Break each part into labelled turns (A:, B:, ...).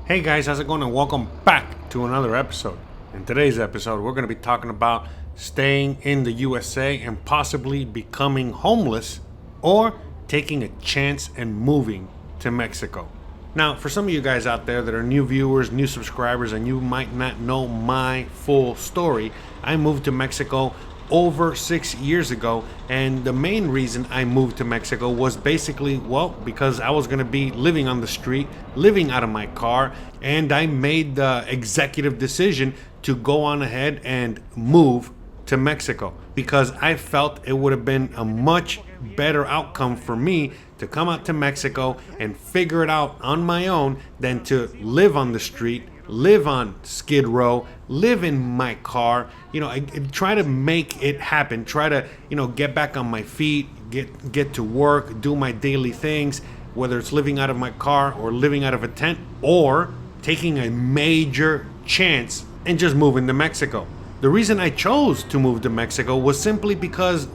A: Hey guys, how's it going? And welcome back to another episode. In today's episode, we're going to be talking about staying in the USA and possibly becoming homeless or taking a chance and moving to Mexico. Now, for some of you guys out there that are new viewers, new subscribers, and you might not know my full story, I moved to Mexico over 6 years ago, and the main reason I moved to Mexico was basically, because I was going to be living on the street, living out of my car, and I made the executive decision to go on ahead and move to Mexico because I felt it would have been a much better outcome for me to come out to Mexico and figure it out on my own than to live on the street, live on Skid Row, live in my car, I try to make it happen, try to, get back on my feet, get to work, do my daily things, whether it's living out of my car or living out of a tent or taking a major chance and just moving to Mexico. The reason I chose to move to Mexico was simply because,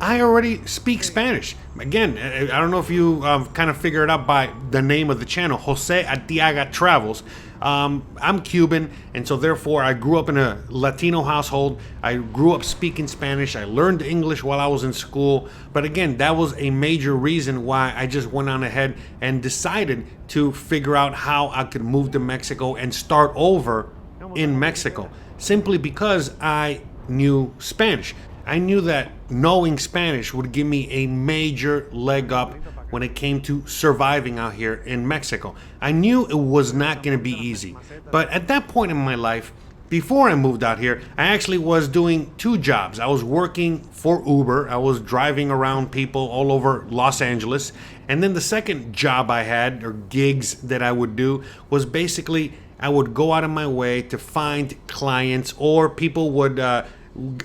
A: I already speak Spanish. Again, I don't know if you kind of figured it out by the name of the channel, Jose Artiaga Travels. I'm Cuban, and so therefore I grew up in a Latino household. I grew up speaking Spanish. I learned English while I was in school. But again, that was a major reason why I just went on ahead and decided to figure out how I could move to Mexico and start over in Mexico, simply because I knew Spanish. I knew that knowing Spanish would give me a major leg up when it came to surviving out here in Mexico. I knew it was not going to be easy. But at that point in my life, before I moved out here, I actually was doing two jobs. I was working for Uber. I was driving around people all over Los Angeles. And then the second job I had, or gigs that I would do, was basically I would go out of my way to find clients, or people would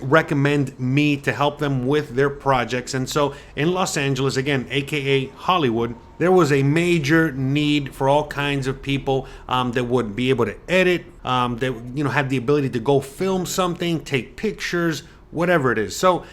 A: recommend me to help them with their projects. And so in Los Angeles, again, aka Hollywood, there was a major need for all kinds of people that would be able to edit, that had the ability to go film something, take pictures, whatever it is. So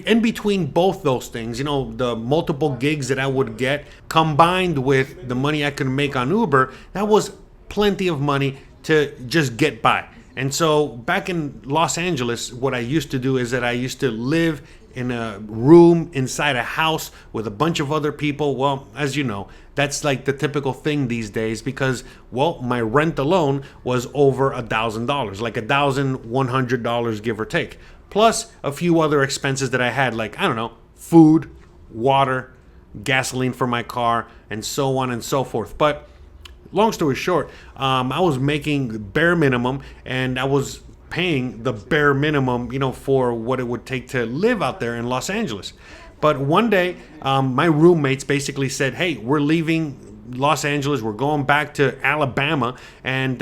A: in between both those things, the multiple gigs that I would get combined with the money I could make on Uber, that was plenty of money to just get by. And so back in Los Angeles, what I used to do is that I used to live in a room inside a house with a bunch of other people. Well, as you know, that's like the typical thing these days because, my rent alone was over $1,000, like $1,100, give or take, plus a few other expenses that I had, like, I don't know, food, water, gasoline for my car, and so on and so forth. But long story short, I was making bare minimum, and I was paying the bare minimum, for what it would take to live out there in Los Angeles. But one day, my roommates basically said, "Hey, we're leaving Los Angeles. We're going back to Alabama, and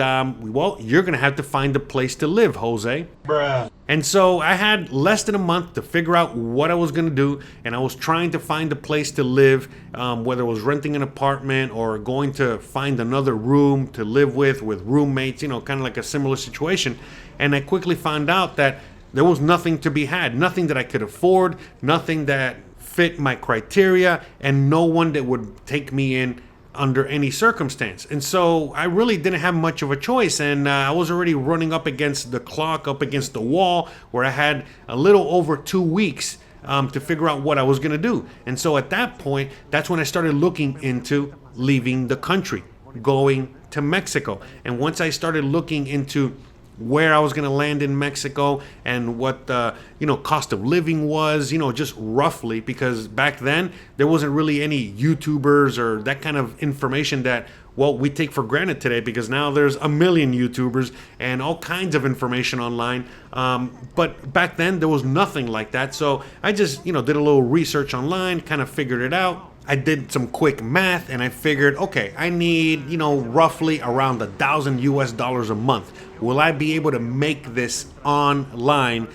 A: you're gonna have to find a place to live, Jose." Bruh. And so I had less than a month to figure out what I was gonna do, and I was trying to find a place to live, whether it was renting an apartment or going to find another room to live with roommates, kind of like a similar situation. And I quickly found out that there was nothing to be had, nothing that I could afford, nothing that fit my criteria, and no one that would take me in under any circumstance. And so I really didn't have much of a choice, and I was already running up against the clock, up against the wall, where I had a little over 2 weeks to figure out what I was going to do. And so at that point, that's when I started looking into leaving the country, going to Mexico. And once I started looking into where I was going to land in Mexico and what the cost of living was, just roughly, because back then there wasn't really any YouTubers or that kind of information that we take for granted today, because now there's a million YouTubers and all kinds of information online. But back then there was nothing like that. So I just did a little research online, kind of figured it out. I did some quick math, and I figured, okay, I need, roughly around $1,000 a month. Will I be able to make this online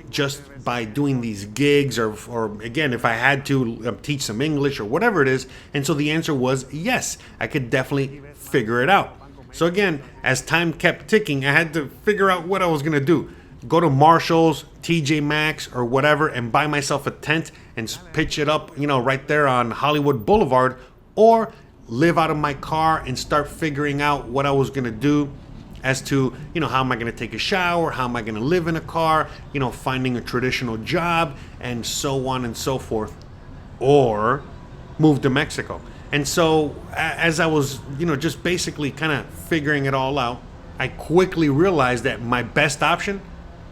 A: just by doing these gigs, or again, if I had to teach some English or whatever it is? And so the answer was yes, I could definitely figure it out. So again, as time kept ticking, I had to figure out what I was going to do. Go to Marshall's, TJ Maxx, or whatever, and buy myself a tent and pitch it up, right there on Hollywood Boulevard, or live out of my car and start figuring out what I was going to do as to, how am I going to take a shower? How am I going to live in a car? Finding a traditional job and so on and so forth. Or move to Mexico. And so as I was, just basically kind of figuring it all out, I quickly realized that my best option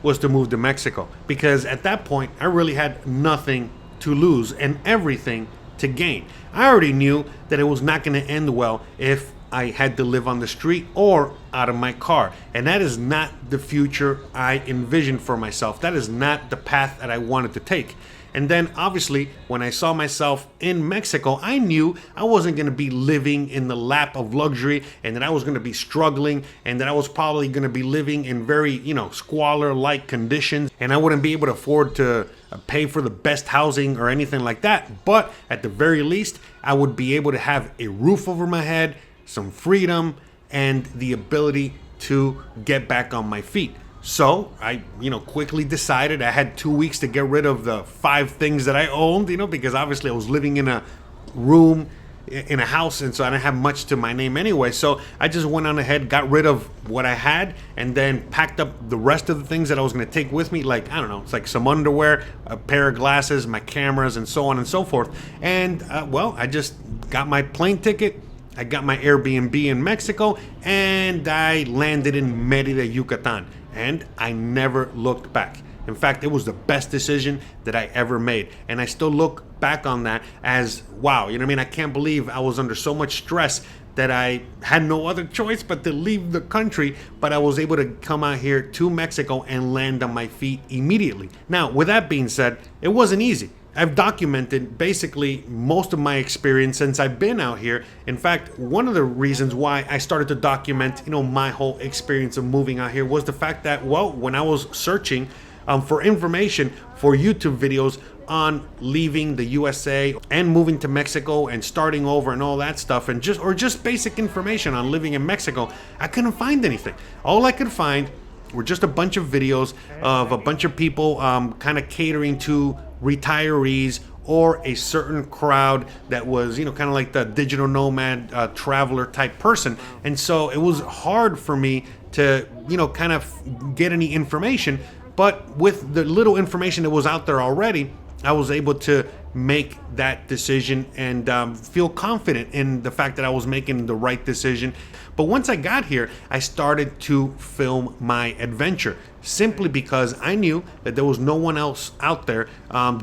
A: was to move to Mexico, because at that point I really had nothing to lose and everything to gain. I already knew that it was not going to end well if I had to live on the street or out of my car. And that is not the future I envisioned for myself. That is not the path that I wanted to take. And then obviously when I saw myself in Mexico, I knew I wasn't going to be living in the lap of luxury, and that I was going to be struggling, and that I was probably going to be living in very, squalor-like conditions, and I wouldn't be able to afford to pay for the best housing or anything like that. But at the very least, I would be able to have a roof over my head, some freedom, and the ability to get back on my feet. So I, quickly decided I had 2 weeks to get rid of the 5 things that I owned, because obviously I was living in a room in a house, and so I didn't have much to my name anyway. So I just went on ahead, got rid of what I had, and then packed up the rest of the things that I was going to take with me, like, I don't know, it's like some underwear, a pair of glasses, my cameras, and so on and so forth. And, I just got my plane ticket. I got my Airbnb in Mexico, and I landed in Mérida, Yucatan. And I never looked back. In fact, it was the best decision that I ever made. And I still look back on that as, wow, I can't believe I was under so much stress that I had no other choice but to leave the country. But I was able to come out here to Mexico and land on my feet immediately. Now, with that being said, it wasn't easy. I've documented basically most of my experience since I've been out here. In fact, one of the reasons why I started to document, my whole experience of moving out here was the fact that, when I was searching for information for YouTube videos on leaving the USA and moving to Mexico and starting over and all that stuff, and just basic information on living in Mexico, I couldn't find anything. All I could find were just a bunch of videos of a bunch of people kind of catering to retirees or a certain crowd that was, kind of like the digital nomad traveler type person. And so it was hard for me to, kind of get any information. But with the little information that was out there already, I was able to make that decision and feel confident in the fact that I was making the right decision. But once I got here, I started to film my adventure, simply because I knew that there was no one else out there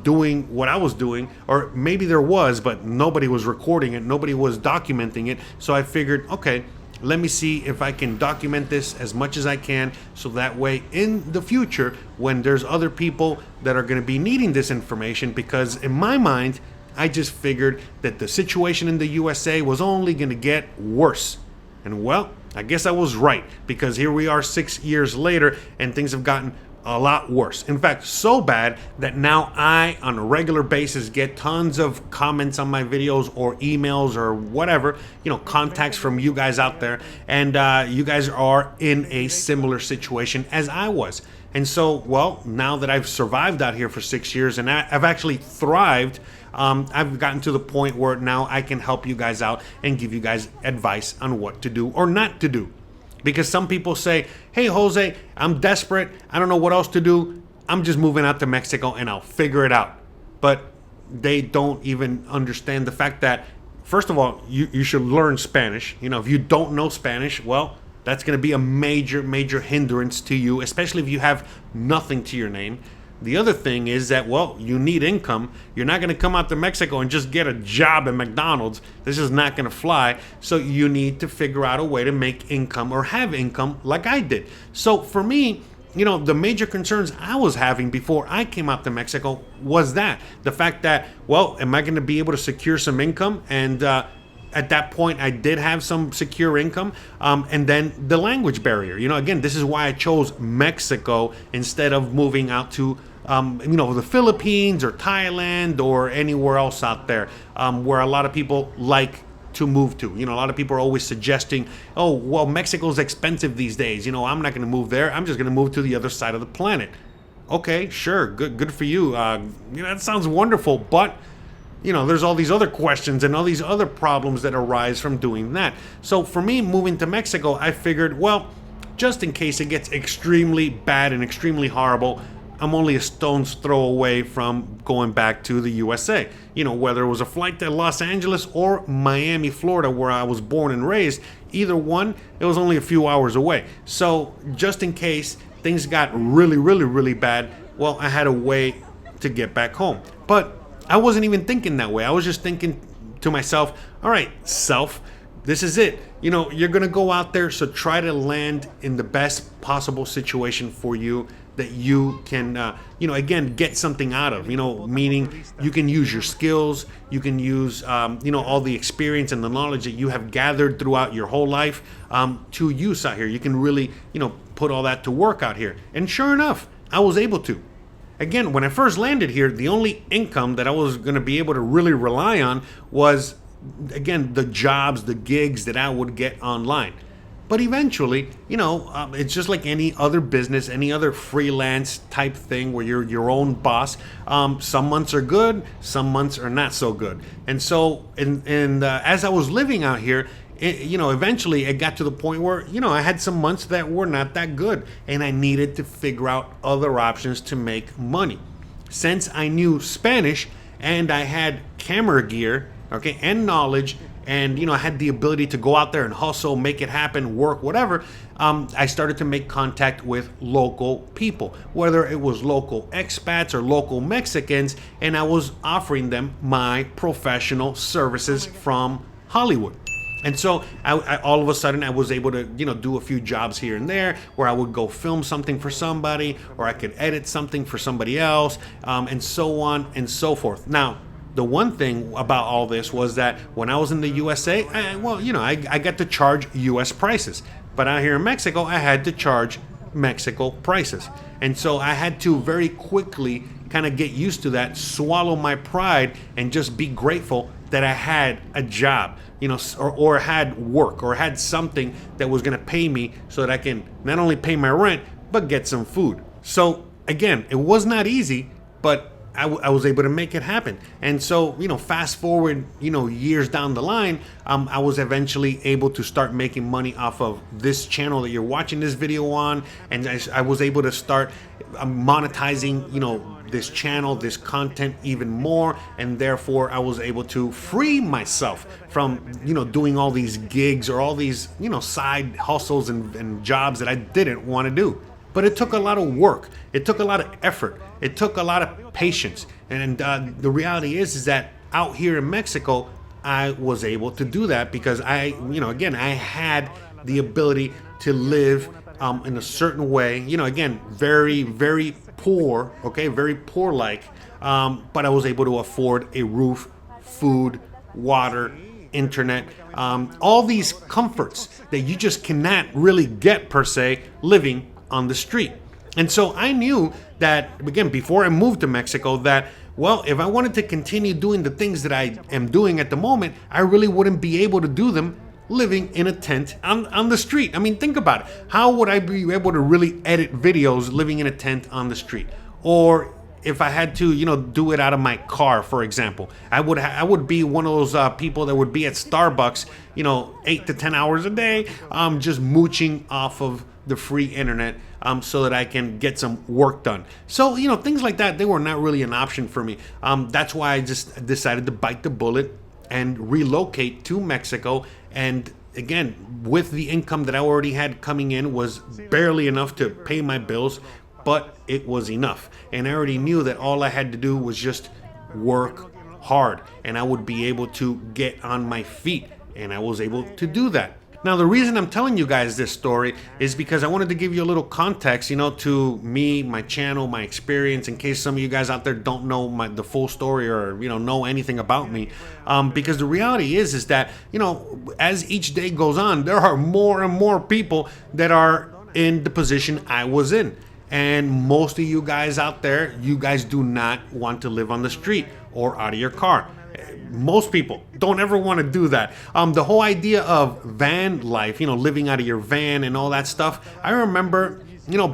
A: doing what I was doing, or maybe there was, but nobody was recording it, nobody was documenting it. So I figured, okay, let me see if I can document this as much as I can, so that way in the future, when there's other people that are going to be needing this information, because in my mind, I just figured that the situation in the USA was only going to get worse. And I guess I was right, because here we are 6 years later and things have gotten a lot worse. In fact, so bad that now I, on a regular basis, get tons of comments on my videos or emails or whatever, contacts from you guys out there. And you guys are in a similar situation as I was. And so, now that I've survived out here for 6 years and I've actually thrived, I've gotten to the point where now I can help you guys out and give you guys advice on what to do or not to do. Because some people say, hey, Jose, I'm desperate. I don't know what else to do. I'm just moving out to Mexico and I'll figure it out. But they don't even understand the fact that, first of all, you should learn Spanish. If you don't know Spanish, that's going to be a major, major hindrance to you, especially if you have nothing to your name. The other thing is that, you need income. You're not going to come out to Mexico and just get a job at McDonald's. This is not going to fly. So you need to figure out a way to make income or have income like I did. So for me, the major concerns I was having before I came out to Mexico was that. The fact that, am I going to be able to secure some income? And at that point, I did have some secure income. And then the language barrier. Again, this is why I chose Mexico instead of moving out to the Philippines or Thailand or anywhere else out there where a lot of people like to move to. A lot of people are always suggesting, Mexico's expensive these days. I'm not going to move there. I'm just going to move to the other side of the planet. Okay, sure. Good for you. That sounds wonderful. But there's all these other questions and all these other problems that arise from doing that. So for me, moving to Mexico, I figured, well, just in case it gets extremely bad and extremely horrible, I'm only a stone's throw away from going back to the USA. Whether it was a flight to Los Angeles or Miami, Florida, where I was born and raised, either one, it was only a few hours away. So just in case things got really, really, really bad, well, I had a way to get back home. But I wasn't even thinking that way. I was just thinking to myself, all right, self, this is it. You're going to go out there, so try to land in the best possible situation for you that you can, again, get something out of, meaning you can use your skills, you can use, all the experience and the knowledge that you have gathered throughout your whole life to use out here. You can really, put all that to work out here. And sure enough, I was able to. Again, when I first landed here, the only income that I was going to be able to really rely on was, again, the jobs, the gigs that I would get online. But eventually, it's just like any other business, any other freelance type thing where you're your own boss. Some months are good, some months are not so good. And so, as I was living out here, eventually it got to the point where, I had some months that were not that good, and I needed to figure out other options to make money. Since I knew Spanish and I had camera gear, okay, and knowledge, and I had the ability to go out there and hustle, make it happen, work, whatever, I started to make contact with local people, whether it was local expats or local Mexicans, and I was offering them my professional services from Hollywood. And so I all of a sudden I was able to do a few jobs here and there where I would go film something for somebody, or I could edit something for somebody else, and so on and so forth. Now, the one thing about all this was that when I was in the USA, I got to charge US prices. But out here in Mexico, I had to charge Mexico prices. And so I had to very quickly kind of get used to that, swallow my pride, and just be grateful that I had a job, or had work, or had something that was going to pay me so that I can not only pay my rent, but get some food. So again, it was not easy, but I was able to make it happen. And so, fast forward, years down the line, I was eventually able to start making money off of this channel that you're watching this video on. And I was able to start monetizing, this channel, this content even more. And therefore, I was able to free myself from, doing all these gigs or all these, side hustles and jobs that I didn't want to do. But it took a lot of work. It took a lot of effort. It took a lot of patience. And the reality is that out here in Mexico, I was able to do that because I had the ability to live in a certain way. Again, very, very poor, okay, very poor-like. But I was able to afford a roof, food, water, internet, all these comforts that you just cannot really get per se living on the street. And so I knew that, again, before I moved to Mexico, that, well, if I wanted to continue doing the things that I am doing at the moment, I really wouldn't be able to do them living in a tent on the street. I mean, think about it. How would I be able to really edit videos living in a tent on the street? Or if I had to, do it out of my car, for example, I would be one of those people that would be at Starbucks, 8 to 10 hours a day, just mooching off of the free internet, so that I can get some work done. So, things like that, they were not really an option for me. That's why I just decided to bite the bullet and relocate to Mexico. And again, with the income that I already had coming in, was barely enough to pay my bills, but it was enough. And I already knew that all I had to do was just work hard, and I would be able to get on my feet. And I was able to do that. Now, the reason I'm telling you guys this story is because I wanted to give you a little context, to me, my channel, my experience, in case some of you guys out there don't know the full story or, know anything about me. Because the reality is that, as each day goes on, there are more and more people that are in the position I was in. And most of you guys out there, you guys do not want to live on the street or out of your car. Most people don't ever want to do that. The whole idea of van life, living out of your van and all that stuff. I remember,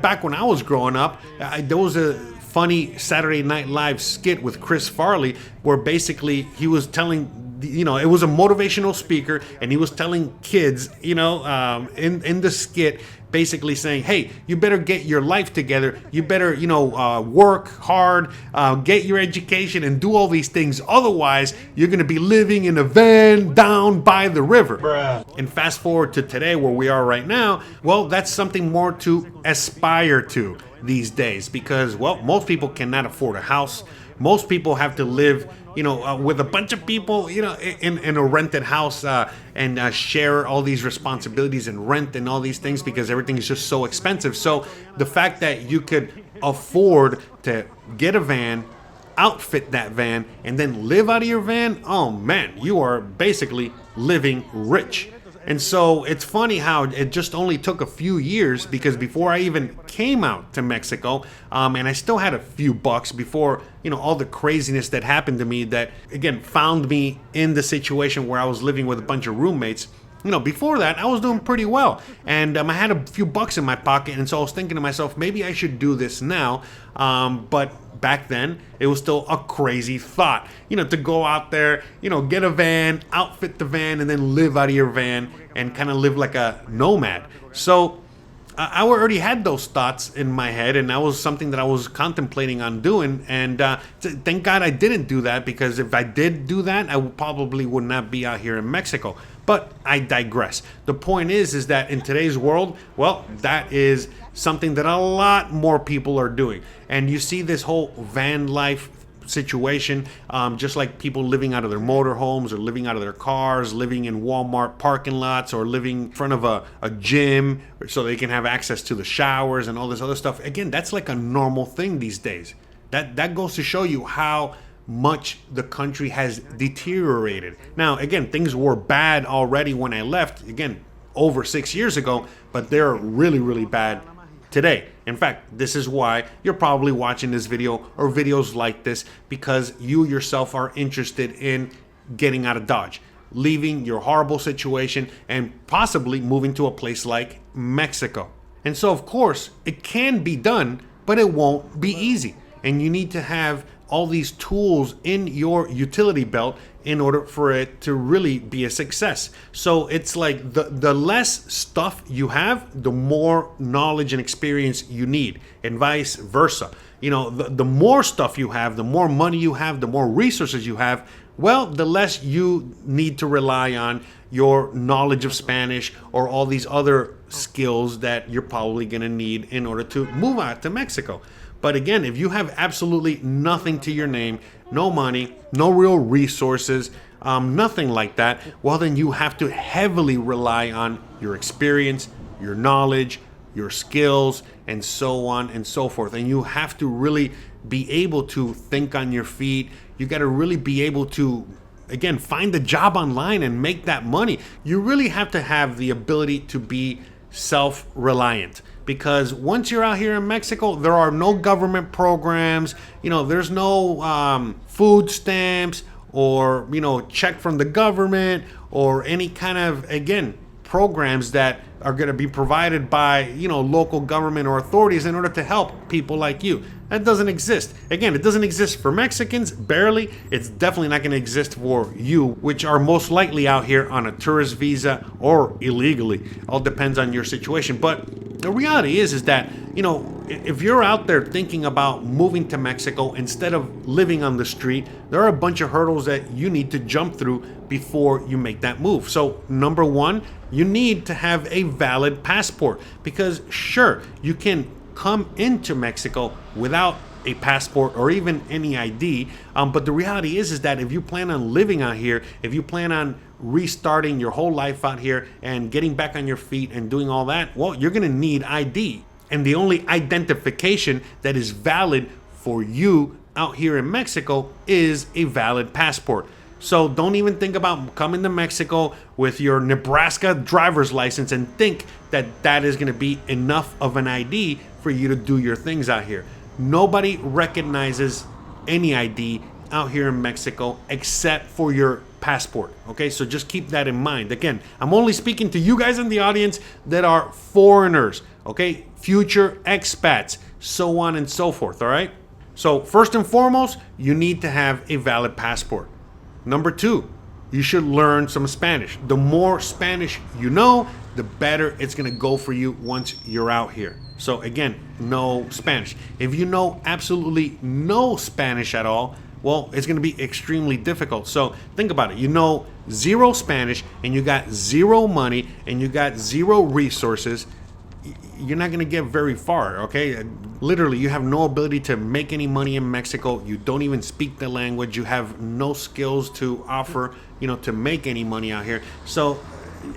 A: back when I was growing up, there was a funny Saturday Night Live skit with Chris Farley, where basically he was telling, it was a motivational speaker, and he was telling kids, in the skit, basically saying, hey, you better get your life together. You better, work hard, get your education, and do all these things. Otherwise, you're going to be living in a van down by the river. Bruh. And fast forward to today, where we are right now, well, that's something more to aspire to these days, because, well, most people cannot afford a house. Most people have to live, with a bunch of people, in a rented house, and share all these responsibilities and rent and all these things, because everything is just so expensive. So the fact that you could afford to get a van, outfit that van, and then live out of your van, oh man, you are basically living rich. And so it's funny how it just only took a few years, because before I even came out to Mexico, and I still had a few bucks before, all the craziness that happened to me that, again, found me in the situation where I was living with a bunch of roommates. Before that, I was doing pretty well. And I had a few bucks in my pocket. And so I was thinking to myself, maybe I should do this now. But back then, it was still a crazy thought, to go out there, get a van, outfit the van, and then live out of your van and kind of live like a nomad. So I already had those thoughts in my head, and that was something that I was contemplating on doing. And thank God I didn't do that, because if I did do that, I probably would not be out here in Mexico. But I digress. The point is that in today's world, well, that is something that a lot more people are doing. And you see this whole van life situation, just like people living out of their motorhomes, or living out of their cars, living in Walmart parking lots, or living in front of a gym so they can have access to the showers and all this other stuff. Again, that's like a normal thing these days. That goes to show you how much the country has deteriorated. Now, again, things were bad already when I left, again, over 6 years ago, but they're really, really bad today. In fact, this is why you're probably watching this video or videos like this, because you yourself are interested in getting out of Dodge, leaving your horrible situation, and possibly moving to a place like Mexico. And so, of course, it can be done, but it won't be easy. And you need to have all these tools in your utility belt in order for it to really be a success. So it's like the less stuff you have, the more knowledge and experience you need, and vice versa. The more stuff you have, the more money you have, the more resources you have, well, the less you need to rely on your knowledge of Spanish or all these other skills that you're probably going to need in order to move out to Mexico. But again, if you have absolutely nothing to your name, no money, no real resources, nothing like that, well, then you have to heavily rely on your experience, your knowledge, your skills, and so on and so forth. And you have to really be able to think on your feet. You got to really be able to, again, find a job online and make that money. You really have to have the ability to be self-reliant. Because once you're out here in Mexico, there are no government programs, there's no food stamps or, check from the government or any kind of, again, programs that are going to be provided by, local government or authorities in order to help people like you. That doesn't exist. Again, it doesn't exist for Mexicans, barely. It's definitely not going to exist for you, which are most likely out here on a tourist visa or illegally. All depends on your situation. But the reality is that, if you're out there thinking about moving to Mexico instead of living on the street, there are a bunch of hurdles that you need to jump through before you make that move. So number one, you need to have a valid passport, because sure, you can come into Mexico without a passport or even any ID. But the reality is that if you plan on living out here, if you plan on restarting your whole life out here and getting back on your feet and doing all that, well, you're going to need ID. And the only identification that is valid for you out here in Mexico is a valid passport. So don't even think about coming to Mexico with your Nebraska driver's license and think that that is going to be enough of an ID for you to do your things out here. Nobody recognizes any ID out here in Mexico except for your passport. Okay, so just keep that in mind. Again, I'm only speaking to you guys in the audience that are foreigners, okay, future expats, so on and so forth, all right? So first and foremost, you need to have a valid passport. Number two, you should learn some Spanish. The more Spanish you know, the better it's going to go for you once you're out here. So again, know Spanish. If you know absolutely no Spanish at all, well, it's going to be extremely difficult. So think about it. You know zero Spanish and you got zero money and you got zero resources. You're not going to get very far, okay? Literally, you have no ability to make any money in Mexico. You don't even speak the language. You have no skills to offer, to make any money out here. So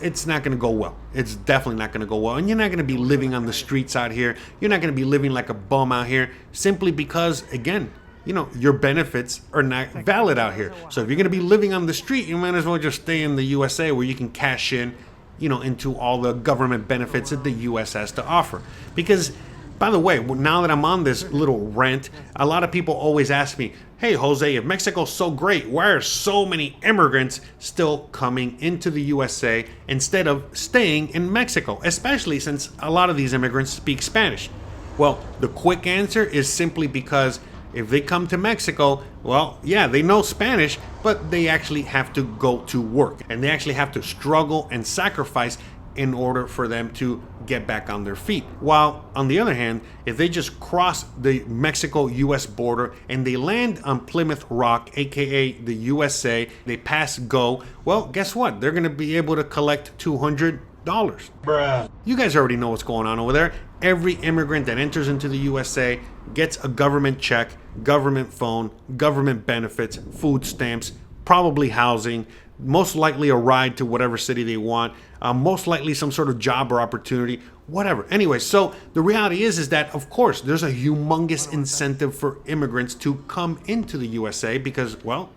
A: it's not going to go well. It's definitely not going to go well. And you're not going to be living on the streets out here. You're not going to be living like a bum out here simply because, again, your benefits are not valid out here. So if you're going to be living on the street, you might as well just stay in the USA where you can cash in, into all the government benefits that the US has to offer. Because, by the way, now that I'm on this little rant, a lot of people always ask me, hey, Jose, if Mexico's so great, why are so many immigrants still coming into the USA instead of staying in Mexico, especially since a lot of these immigrants speak Spanish? Well, the quick answer is simply because if they come to Mexico, well, yeah, they know Spanish, but they actually have to go to work and they actually have to struggle and sacrifice in order for them to get back on their feet. While on the other hand, if they just cross the Mexico-US border and they land on Plymouth Rock, aka the USA, they pass go, well, guess what? They're gonna be able to collect $200. Bruh. You guys already know what's going on over there. Every immigrant that enters into the USA gets a government check, government phone, government benefits, food stamps, probably housing, most likely a ride to whatever city they want, most likely some sort of job or opportunity, whatever. Anyway, so the reality is that, of course, there's a humongous incentive for immigrants to come into the USA because, well,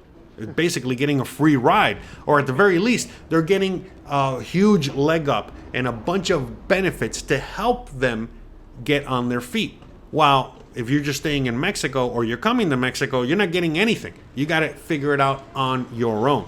A: basically getting a free ride, or at the very least they're getting a huge leg up and a bunch of benefits to help them get on their feet. While if you're just staying in Mexico or you're coming to Mexico, you're not getting anything. You got to figure it out on your own.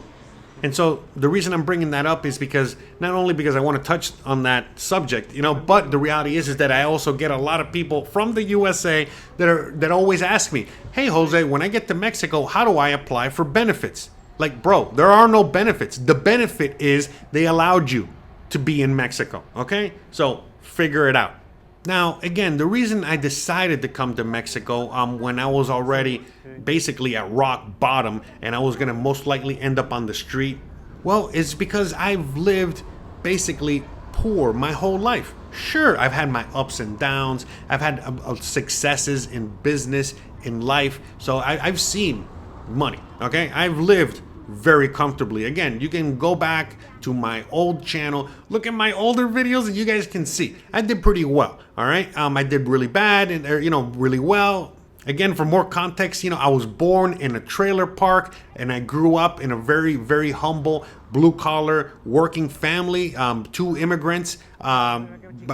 A: And so the reason I'm bringing that up is because not only because I want to touch on that subject, but the reality is that I also get a lot of people from the USA that always ask me, hey, Jose, when I get to Mexico, how do I apply for benefits? Like, bro, there are no benefits. The benefit is they allowed you to be in Mexico, okay? So figure it out. Now, again, the reason I decided to come to Mexico when I was already basically at rock bottom and I was going to most likely end up on the street, well, it's because I've lived basically poor my whole life. Sure, I've had my ups and downs. I've had successes in business, in life. So I've seen money, okay? I've lived very comfortably. Again, you can go back to my old channel, look at my older videos, and you guys can see I did pretty well. All right, I did really bad and really well. Again, for more context, I was born in a trailer park and I grew up in a very, very humble, blue-collar, working family. 2 immigrants, my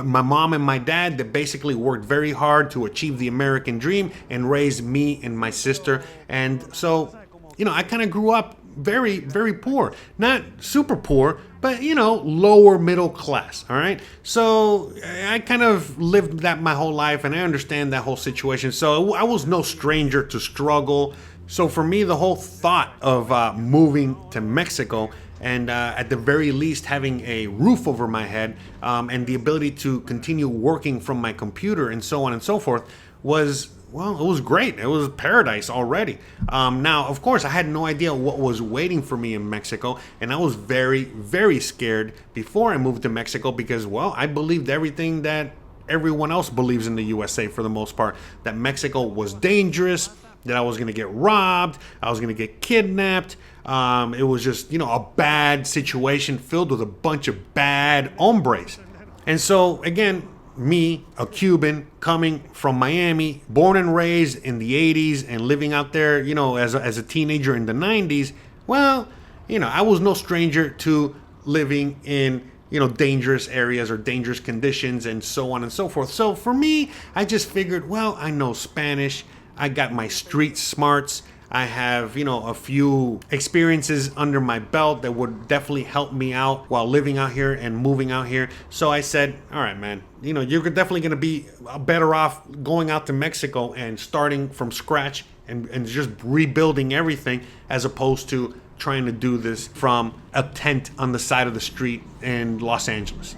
A: mom and my dad, that basically worked very hard to achieve the American dream and raise me and my sister. And so, I kind of grew up very, very poor. Not super poor, but, lower middle class, all right? So I kind of lived that my whole life, and I understand that whole situation. So I was no stranger to struggle. So for me, the whole thought of moving to Mexico and at the very least having a roof over my head and the ability to continue working from my computer and so on and so forth was, well, it was great. It was paradise already. Now, of course, I had no idea what was waiting for me in Mexico, and I was very, very scared before I moved to Mexico because, well, I believed everything that everyone else believes in the USA for the most part, that Mexico was dangerous, that I was going to get robbed, I was going to get kidnapped. It was just, a bad situation filled with a bunch of bad hombres. And so, again, me, a Cuban, coming from Miami, born and raised in the 80s and living out there, as a teenager in the 90s, well, I was no stranger to living in, dangerous areas or dangerous conditions and so on and so forth. So for me, I just figured, well, I know Spanish. I got my street smarts. I have, a few experiences under my belt that would definitely help me out while living out here and moving out here. So I said, all right, man, you're definitely going to be better off going out to Mexico and starting from scratch and just rebuilding everything, as opposed to trying to do this from a tent on the side of the street in Los Angeles.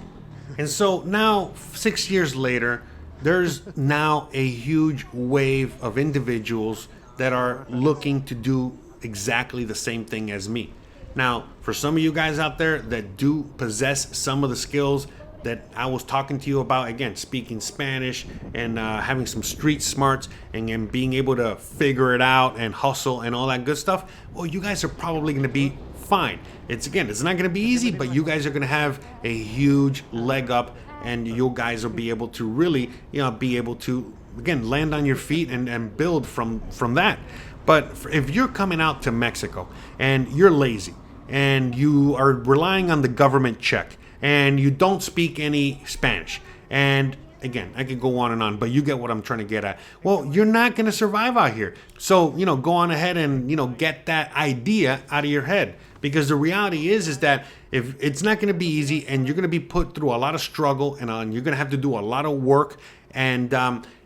A: And so now, 6 years later, there's now a huge wave of individuals that are looking to do exactly the same thing as me. Now, for some of you guys out there that do possess some of the skills that I was talking to you about, again, speaking Spanish and having some street smarts and being able to figure it out and hustle and all that good stuff, well, you guys are probably going to be fine. It's not going to be easy, but you guys are going to have a huge leg up, and you guys will be able to really, be able to, again, land on your feet and build from that. But if you're coming out to Mexico and you're lazy and you are relying on the government check and you don't speak any Spanish, and again, I could go on and on, but you get what I'm trying to get at. Well, you're not going to survive out here. So, go on ahead and, get that idea out of your head. Because the reality is that if it's not going to be easy, and you're going to be put through a lot of struggle, and you're going to have to do a lot of work. And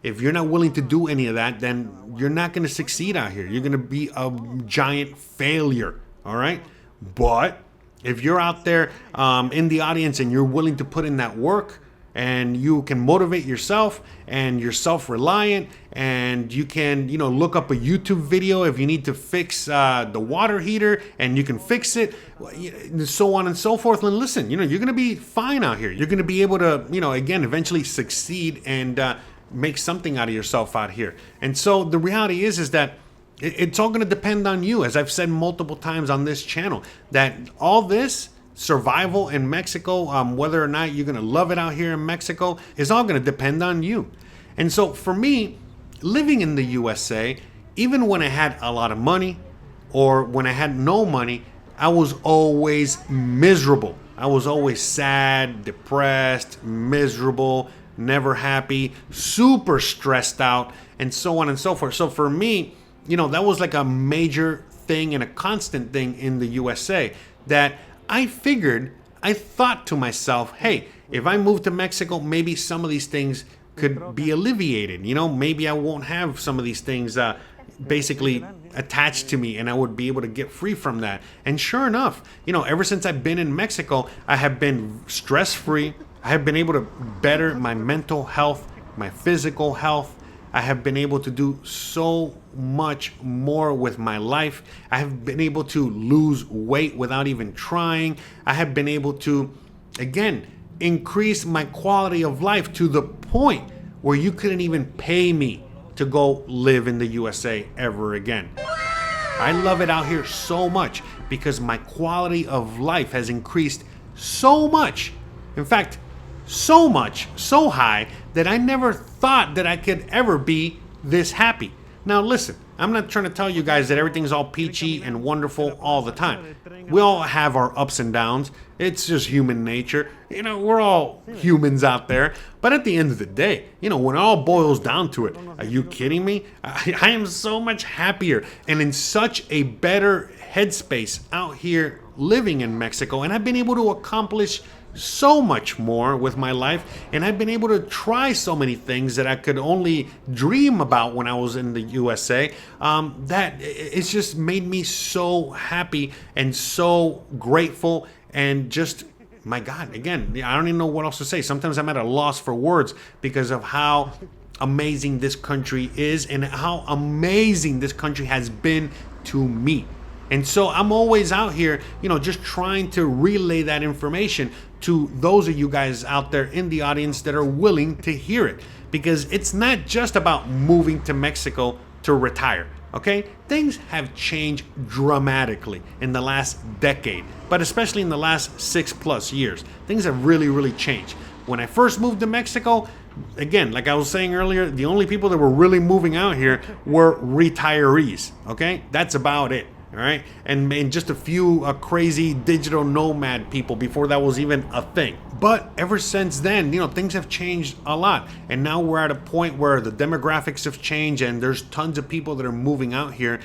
A: if you're not willing to do any of that, then you're not going to succeed out here. You're going to be a giant failure. All right. But if you're out there in the audience and you're willing to put in that work, and you can motivate yourself, and you're self-reliant, and you can, look up a YouTube video if you need to fix the water heater, and you can fix it, so on and so forth. And listen, you're going to be fine out here. You're going to be able to, again, eventually succeed and make something out of yourself out here. And so the reality is that it's all going to depend on you, as I've said multiple times on this channel, that all this survival in Mexico, whether or not you're going to love it out here in Mexico, is all going to depend on you. And so for me, living in the USA, even when I had a lot of money or when I had no money, I was always miserable. I was always sad, depressed, miserable, never happy, super stressed out, and so on and so forth. So for me, that was like a major thing and a constant thing in the USA, that I thought to myself, hey, if I move to Mexico, maybe some of these things could be alleviated. Maybe I won't have some of these things basically attached to me, and I would be able to get free from that. And sure enough, ever since I've been in Mexico, I have been stress-free. I have been able to better my mental health, my physical health. I have been able to do so much more with my life. I have been able to lose weight without even trying. I have been able to, again, increase my quality of life to the point where you couldn't even pay me to go live in the USA ever again. I love it out here so much because my quality of life has increased so much. In fact, so much, so high, that I never thought that I could ever be this happy. Now listen, I'm not trying to tell you guys that everything's all peachy and wonderful all the time. We all have our ups and downs. It's just human nature. We're all humans out there. But at the end of the day, when it all boils down to it, are you kidding me? I am so much happier and in such a better headspace out here living in Mexico. And I've been able to accomplish so much more with my life, and I've been able to try so many things that I could only dream about when I was in the USA, that it's just made me so happy and so grateful, and just, my God, again, I don't even know what else to say. Sometimes I'm at a loss for words because of how amazing this country is and how amazing this country has been to me. And so I'm always out here, just trying to relay that information to those of you guys out there in the audience that are willing to hear it. Because it's not just about moving to Mexico to retire, okay? Things have changed dramatically in the last decade, but especially in the last 6+ years. Things have really, really changed. When I first moved to Mexico, again, like I was saying earlier, the only people that were really moving out here were retirees, okay? That's about it. All right, and just a few crazy digital nomad people before that was even a thing. But ever since then, things have changed a lot, and now we're at a point where the demographics have changed, and there's tons of people that are moving out here.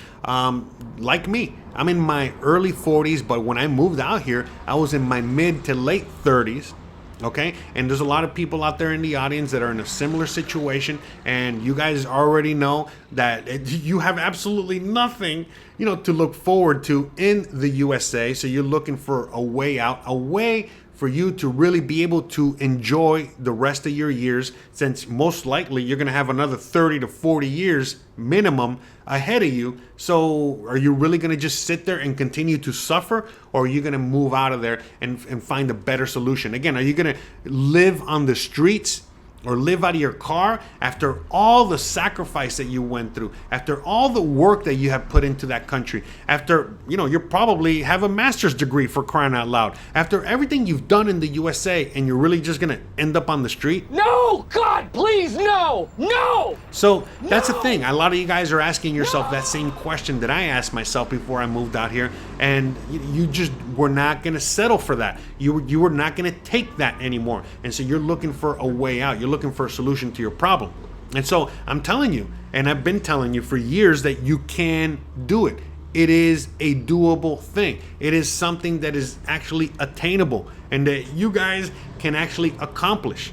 A: Like me, I'm in my early 40s, but when I moved out here, I was in my mid to late 30s. Okay, and there's a lot of people out there in the audience that are in a similar situation, and you guys already know that you have absolutely nothing, to look forward to in the USA. So you're looking for a way out, a way for you to really be able to enjoy the rest of your years, since most likely you're going to have another 30 to 40 years minimum ahead of you. So are you really going to just sit there and continue to suffer, or are you going to move out of there and find a better solution? Again, are you going to live on the streets or live out of your car after all the sacrifice that you went through, after all the work that you have put into that country, after, you probably have a master's degree, for crying out loud, after everything you've done in the USA, and you're really just gonna end up on the street?
B: No, God, please, no, no!
A: So that's the thing. A lot of you guys are asking yourself that same question that I asked myself before I moved out here, and you just were not gonna settle for that. You were not gonna take that anymore. And so you're looking for a way out. You're looking for a solution to your problem. And so I'm telling you, and I've been telling you for years, that you can do it. It is a doable thing. It is something that is actually attainable and that you guys can actually accomplish.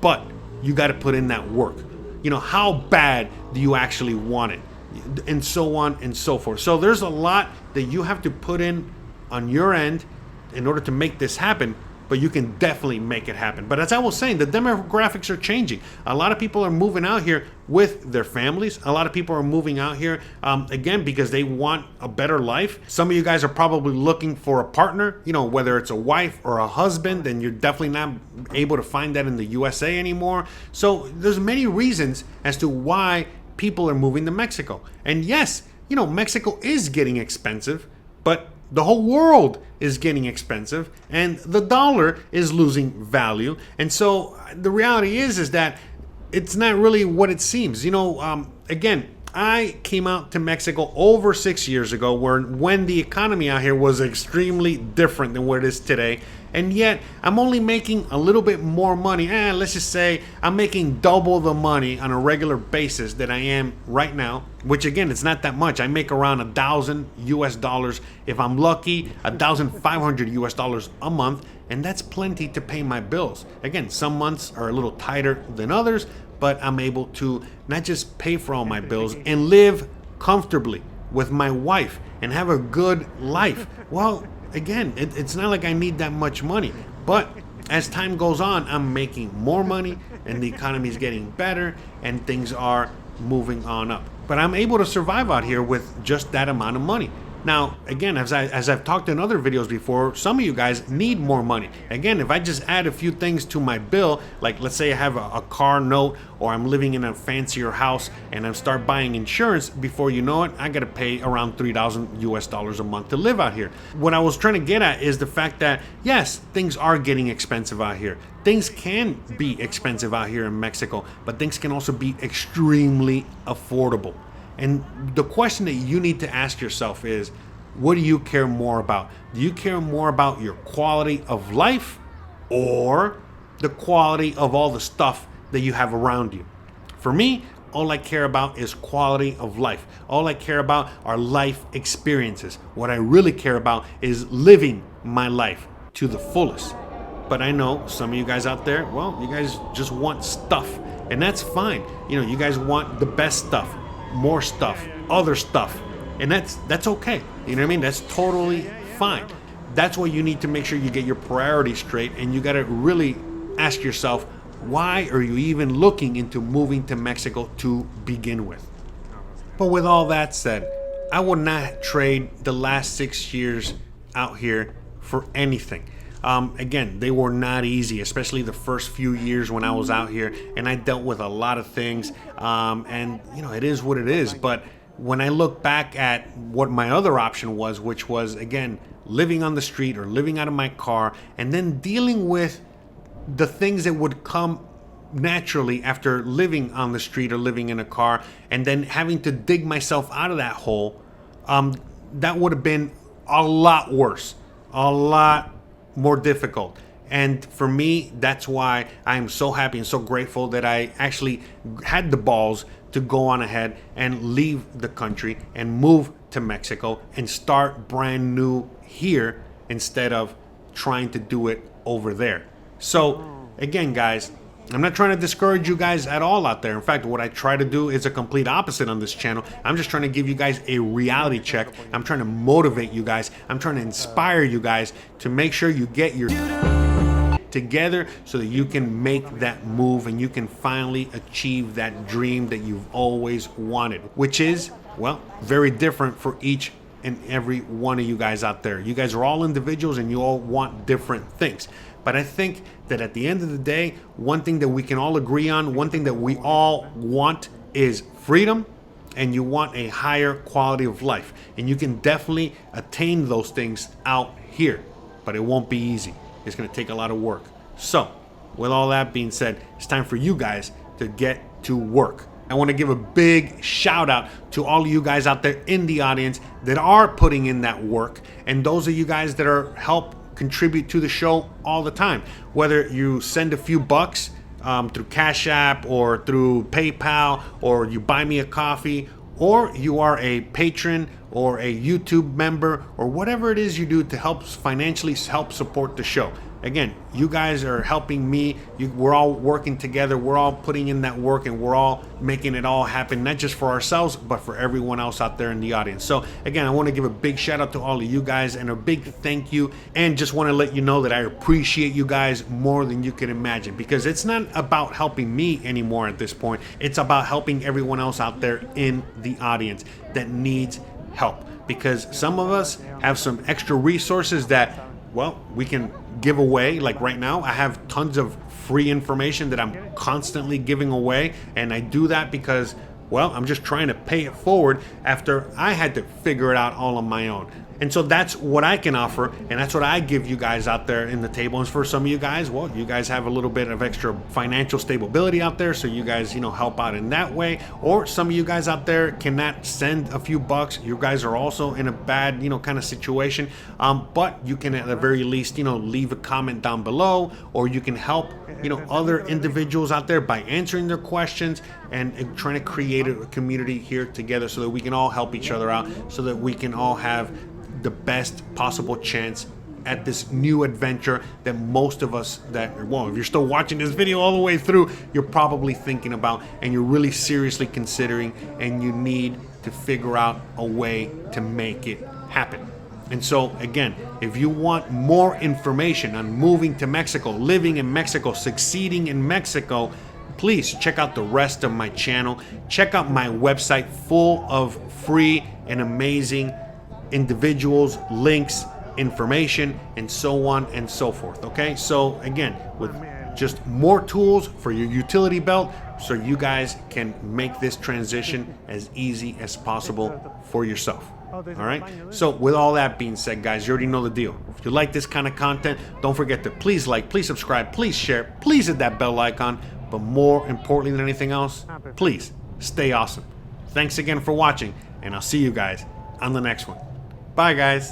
A: But you got to put in that work. How bad do you actually want it? And so on and so forth. So there's a lot that you have to put in on your end in order to make this happen. But you can definitely make it happen. But as I was saying, the demographics are changing. A lot of people are moving out here with their families. A lot of people are moving out here, again, because they want a better life. Some of you guys are probably looking for a partner, whether it's a wife or a husband, and you're definitely not able to find that in the USA anymore. So there's many reasons as to why people are moving to Mexico. And yes, Mexico is getting expensive, but the whole world is getting expensive, and the dollar is losing value. And so the reality is that it's not really what it seems. Again, I came out to Mexico over 6 years ago, when the economy out here was extremely different than what it is today. And yet I'm only making a little bit more money. Let's just say I'm making double the money on a regular basis that I am right now, which again, it's not that much. I make around $1,000 US. If I'm lucky, $1,500 US a month. And that's plenty to pay my bills. Again, some months are a little tighter than others, but I'm able to not just pay for all my bills and live comfortably with my wife and have a good life. Well, again, it's not like I need that much money, but as time goes on, I'm making more money and the economy is getting better and things are moving on up. But I'm able to survive out here with just that amount of money. Now, again, as I've talked in other videos before, some of you guys need more money. Again, if I just add a few things to my bill, like let's say I have a car note, or I'm living in a fancier house and I start buying insurance, before you know it, I got to pay around $3,000 US a month to live out here. What I was trying to get at is the fact that, yes, things are getting expensive out here. Things can be expensive out here in Mexico, but things can also be extremely affordable. And the question that you need to ask yourself is, what do you care more about? Do you care more about your quality of life or the quality of all the stuff that you have around you? For me, all I care about is quality of life. All I care about are life experiences. What I really care about is living my life to the fullest. But I know some of you guys out there, well, you guys just want stuff, and that's fine. You guys want the best stuff, more stuff, other stuff, and that's okay. You know what I mean? That's totally fine. That's why you need to make sure you get your priorities straight, and you got to really ask yourself, why are you even looking into moving to Mexico to begin with? But with all that said, I would not trade the last 6 years out here for anything. Again, they were not easy, especially the first few years when I was out here, and I dealt with a lot of things, and it is what it is. But when I look back at what my other option was, which was, again, living on the street or living out of my car, and then dealing with the things that would come naturally after living on the street or living in a car, and then having to dig myself out of that hole, that would have been a lot worse, a lot more difficult. And for me, that's why I'm so happy and so grateful that I actually had the balls to go on ahead and leave the country and move to Mexico and start brand new here instead of trying to do it over there. So again, guys, I'm not trying to discourage you guys at all out there. In fact, what I try to do is a complete opposite on this channel. I'm just trying to give you guys a reality check. I'm trying to motivate you guys. I'm trying to inspire you guys to make sure you get your together so that you can make that move and you can finally achieve that dream that you've always wanted, which is, well, very different for each and every one of you guys out there. You guys are all individuals and you all want different things. But I think that at the end of the day, one thing that we can all agree on, one thing that we all want is freedom, and you want a higher quality of life. And you can definitely attain those things out here, but it won't be easy. It's going to take a lot of work. So, with all that being said, it's time for you guys to get to work. I want to give a big shout out to all of you guys out there in the audience that are putting in that work, and those of you guys that are contribute to the show all the time. Whether you send a few bucks through Cash App or through PayPal, or you buy me a coffee, or you are a patron or a YouTube member, or whatever it is you do to financially help support the show. Again, you guys are helping me. We're all working together. We're all putting in that work, and we're all making it all happen, not just for ourselves, but for everyone else out there in the audience. So again, I want to give a big shout out to all of you guys and a big thank you. And just want to let you know that I appreciate you guys more than you can imagine, because it's not about helping me anymore at this point. It's about helping everyone else out there in the audience that needs help, because some of us have some extra resources that, well, we can give away. Like right now, I have tons of free information that I'm constantly giving away, and I do that because, well, I'm just trying to pay it forward after I had to figure it out all on my own. And so that's what I can offer, and that's what I give you guys out there in the table. And for some of you guys, well, you guys have a little bit of extra financial stability out there, so you guys, help out in that way. Or some of you guys out there cannot send a few bucks. You guys are also in a bad, kind of situation. But you can at the very least, leave a comment down below, or you can help, other individuals out there by answering their questions and trying to create a community here together so that we can all help each other out, so that we can all have the best possible chance at this new adventure that most of us if you're still watching this video all the way through, you're probably thinking about, and you're really seriously considering, and you need to figure out a way to make it happen. And so again, if you want more information on moving to Mexico, living in Mexico, succeeding in Mexico, please check out the rest of my channel. Check out my website full of free and amazing individuals, links, information, and so on and so forth. Okay, so again, with just more tools for your utility belt, so you guys can make this transition as easy as possible for yourself. All right, so with all that being said, guys, you already know the deal. If you like this kind of content, don't forget to please like, please subscribe, please share, please hit that bell icon, but more importantly than anything else, please stay awesome. Thanks again for watching, and I'll see you guys on the next one. Bye, guys.